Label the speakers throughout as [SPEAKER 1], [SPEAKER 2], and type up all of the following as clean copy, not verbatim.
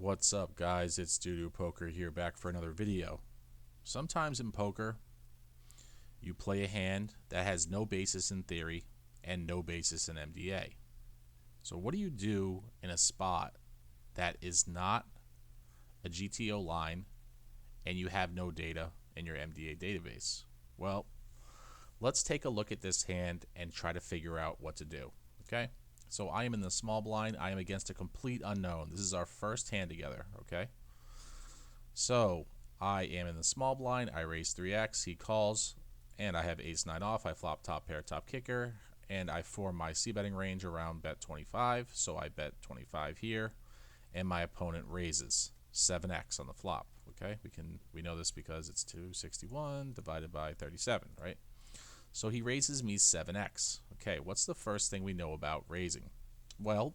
[SPEAKER 1] What's up, guys? It's Doodoo Poker here, back for another video. Sometimes in poker, you play a hand that has no basis in theory and no basis in MDA. So what do you do in a spot that is not a GTO line and you have no data in your MDA database? Well, let's take a look at this hand and try to figure out what to do, okay? So I am in the small blind. I am against a complete unknown. This is our first hand together, okay? So I am in the small blind. I raise 3x. He calls, and I have ace-9 off. I flop top pair, top kicker, and I form my c-betting range around bet 25. So I bet 25 here, and my opponent raises 7x on the flop, okay? We know this because it's 261 divided by 37, right? So he raises me 7x. Okay, what's the first thing we know about raising? Well,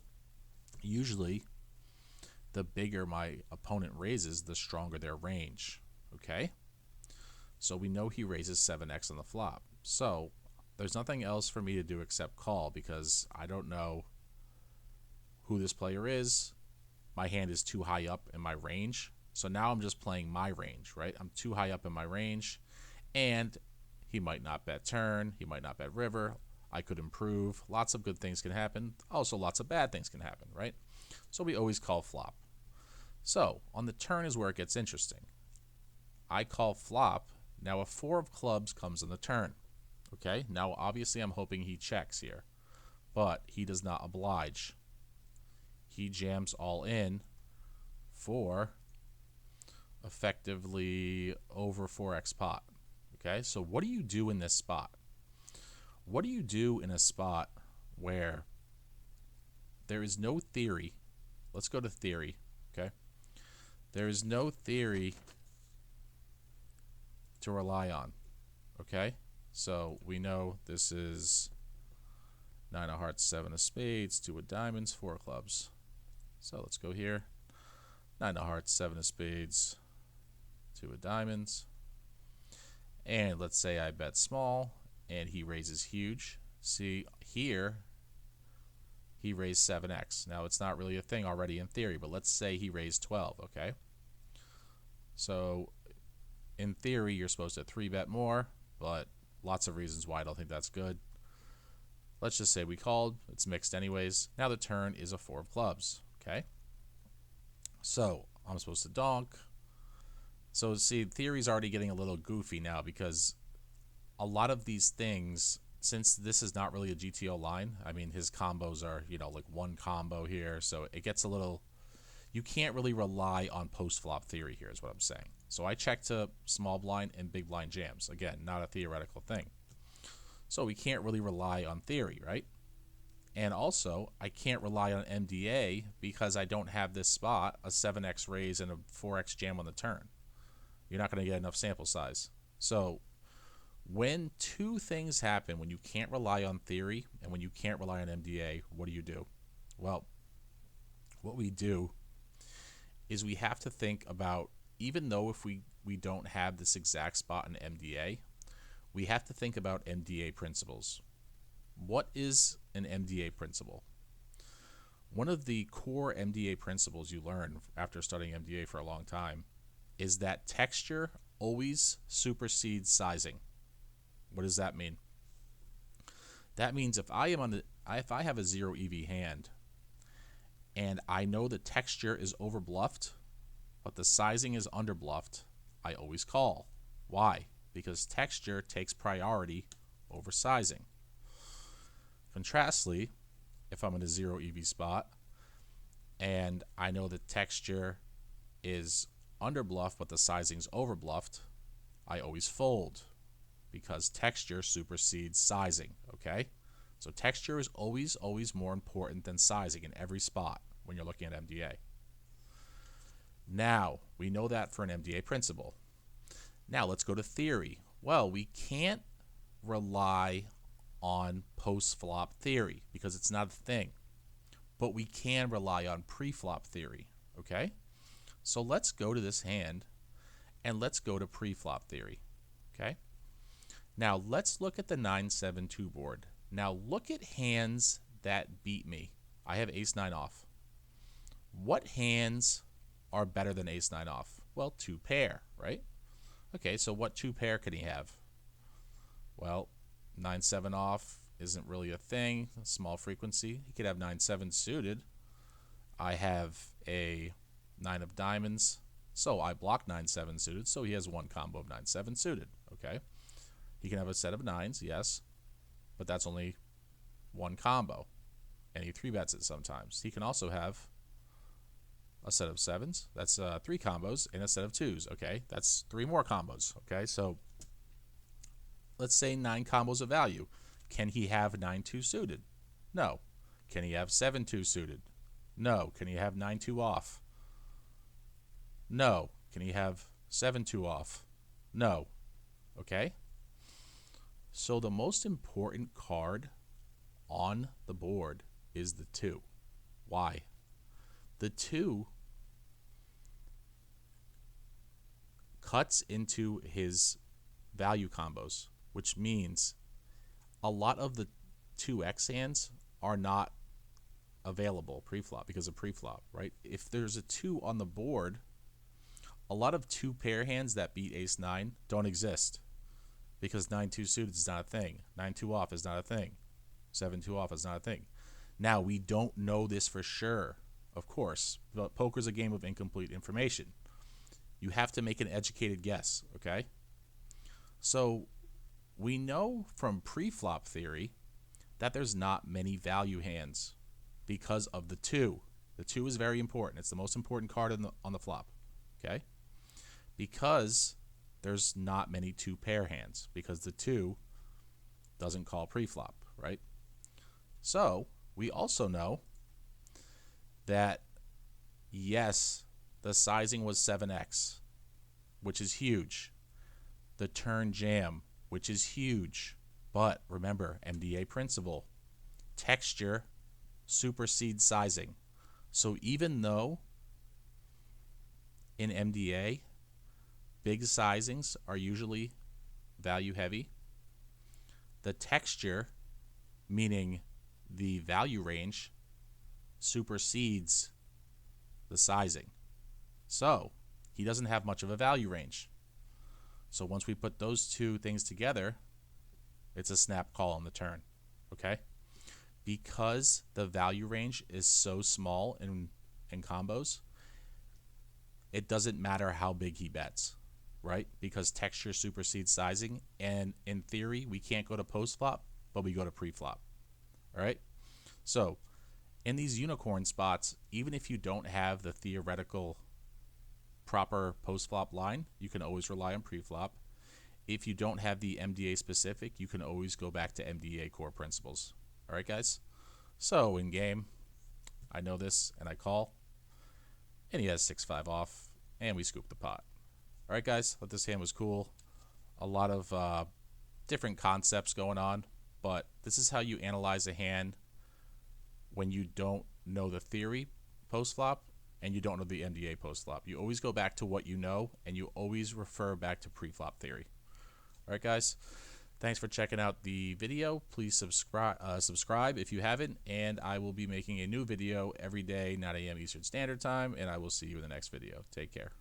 [SPEAKER 1] usually the bigger my opponent raises, the stronger their range. Okay? So we know he raises 7x on the flop. So there's nothing else for me to do except call because I don't know who this player is. My hand is too high up in my range. So now I'm just playing my range, right? I'm too high up in my range, and he might not bet turn, he might not bet river. I could improve. Lots of good things can happen. Also, lots of bad things can happen, right? So we always call flop. So on the turn is where it gets interesting. I call flop. Now a 4 of clubs comes on the turn. Okay, now obviously I'm hoping he checks here, but he does not oblige. He jams all in for effectively over 4x pot. Okay, so what do you do in this spot? What do you do in a spot where there is no theory? Let's go to theory, okay? There is no theory to rely on, okay? So we know this is 9 of hearts, 7 of spades, 2 of diamonds, 4 of clubs. So let's go here. 9 of hearts, 7 of spades, 2 of diamonds. And let's say I bet small and he raises huge. See here, he raised 7x. Now it's not really a thing already in theory, but let's say he raised 12, okay? So in theory, you're supposed to 3-bet more, but lots of reasons why I don't think that's good. Let's just say we called. It's mixed anyways. Now the turn is a 4 of clubs, okay? So I'm supposed to donk. So see, theory's already getting a little goofy now because a lot of these things, since this is not really a GTO line, I mean, his combos are, like one combo here, so it gets a little, you can't really rely on post-flop theory here is what I'm saying. So I check to small blind and big blind jams. Again, not a theoretical thing. So we can't really rely on theory, right? And also, I can't rely on MDA because I don't have this spot, a 7x raise and a 4x jam on the turn. You're not going to get enough sample size. So when two things happen, when you can't rely on theory and when you can't rely on MDA, what do? Well, what we do is we have to think about, even though if we don't have this exact spot in MDA, we have to think about MDA principles. What is an MDA principle? One of the core MDA principles you learn after studying MDA for a long time is that texture always supersedes sizing. What does that mean? That means if I have a 0 EV hand and I know the texture is overbluffed, but the sizing is underbluffed, I always call. Why? Because texture takes priority over sizing. Contrastly, if I'm in a 0 EV spot and I know the texture is underbluffed but the sizing's overbluffed, I always fold because texture supersedes sizing, okay? So texture is always more important than sizing in every spot when you're looking at MDA. Now, we know that for an MDA principle. Now, let's go to theory. Well, we can't rely on post-flop theory because it's not a thing, but we can rely on pre-flop theory, okay? So let's go to this hand and let's go to pre-flop theory, okay? Now let's look at the 9-7-2 board. Now look at hands that beat me. I have ace-9 off. What hands are better than ace-9 off? Well, 2 pair, right? Okay, so what 2 pair can he have? Well, 9-7 off isn't really a thing, a small frequency. He could have 9-7 suited. I have a 9 of diamonds, so I block 9-7 suited, so he has one combo of 9-7 suited, okay? He can have a set of 9s, yes, but that's only one combo, and he 3-bets it sometimes. He can also have a set of 7s, that's 3 combos, and a set of 2s, okay? That's 3 more combos, okay? So let's say 9 combos of value. Can he have 9-2 suited? No. Can he have 7-2 suited? No. Can he have 9-2 off? No. Can he have 7-2 off? No. Okay? So the most important card on the board is the 2. Why? The 2 cuts into his value combos, which means a lot of the 2x hands are not available pre-flop because of pre-flop, right? If there's a 2 on the board, a lot of 2 pair hands that beat ace-9 don't exist because 9-2 suited is not a thing. 9-2 off is not a thing. 7-2 off is not a thing. Now, we don't know this for sure, of course, but poker's a game of incomplete information. You have to make an educated guess, okay? So we know from pre-flop theory that there's not many value hands because of the 2. The 2 is very important. It's the most important card on the flop, okay? Because there's not many 2 pair hands because the 2 doesn't call pre-flop, right? So we also know that, yes, the sizing was 7x, which is huge. The turn jam, which is huge. But remember, MDA principle, texture supersedes sizing. So even though in MDA, big sizings are usually value heavy, the texture, meaning the value range, supersedes the sizing. So he doesn't have much of a value range. So once we put those two things together, it's a snap call on the turn, okay? Because the value range is so small in combos, it doesn't matter how big he bets, right? Because texture supersedes sizing, and in theory, we can't go to post-flop, but we go to pre-flop, all right? So in these unicorn spots, even if you don't have the theoretical proper post-flop line, you can always rely on pre-flop. If you don't have the MDA specific, you can always go back to MDA core principles. All right, guys? So in game, I know this, and I call, and he has 6-5 off, and we scoop the pot. All right, guys? Thought this hand was cool. A lot of different concepts going on, but this is how you analyze a hand when you don't know the theory post-flop and you don't know the MDA post-flop. You always go back to what you know, and you always refer back to pre-flop theory. All right, guys? Thanks for checking out the video. Please subscribe if you haven't, and I will be making a new video every day, 9 a.m. Eastern Standard Time, and I will see you in the next video. Take care.